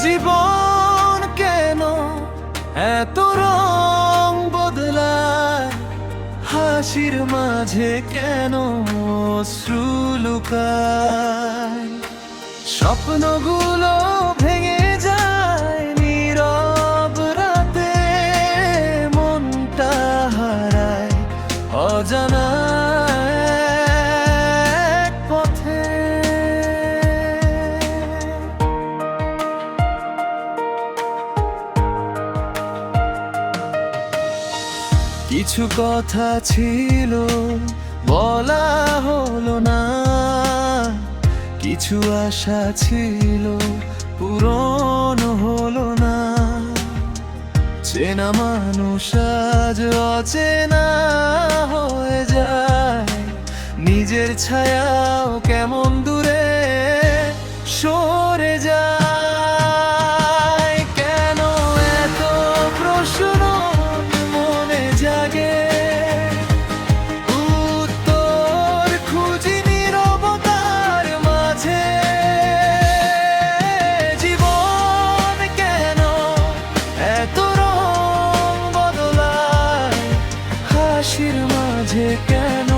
জীবন কেন এত রং বদলায়, হাসির মাঝে কেন অশ্রু লুকায়। স্বপ্নগুলো ভেঙে যায় নীরব রাতে, মনটা হারায় অজানা এক পথে। কিছু কথা ছিল বলা হলো না, কিছু আশা ছিল পূরণ হলো না। চেনা মানুষ আজ অচেনা হয়ে যায়, নিজের ছায়াও কেমন দূরে সরে যায়। কেন এত প্রশ্ন মনে জাগে, উত্তর খুঁজি নীরবতার মাঝে। জীবন কেন এত রং বদলায়, হাসির মাঝে কেন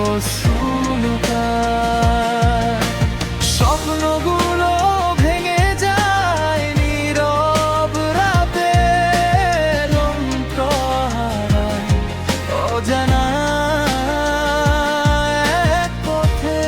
অশ্রু লুকায়। স্বপ্নগুলো ভেঙে যায় নীরব রাতে, রঙ হারায় অজানা এক পথে।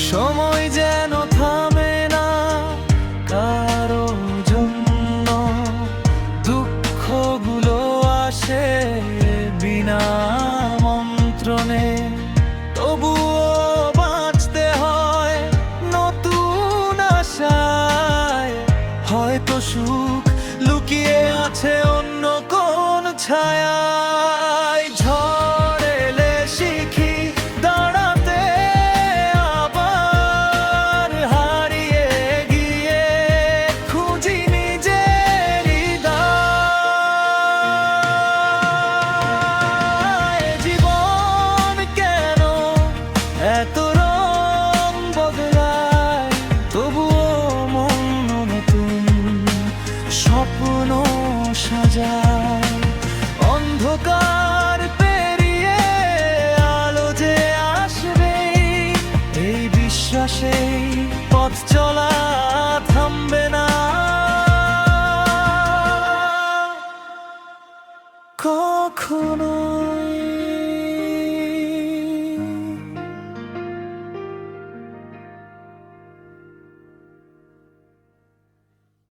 সময় যেন থামে না কারো জন্য, দুঃখগুলো আসে বিনা মন্ত্রণে। তবুও বাঁচতে হয় নতুন আশায়, হয়তো সুখ লুকিয়ে আছে অন্য কোন ছায়ায়। ঝড় এলে শিখি দাঁড়াতে, আবার হারিয়ে গিয়ে খুঁজি নিজের হৃদয়। জীবন কেন এত রং বদলায়, তবুও মন নতুন স্বপ্ন সাজায়। অন্ধকার পেরিয়ে আলো যে আসবে, এই বিশ্বাসে পথ চলা থামবে না কখনো।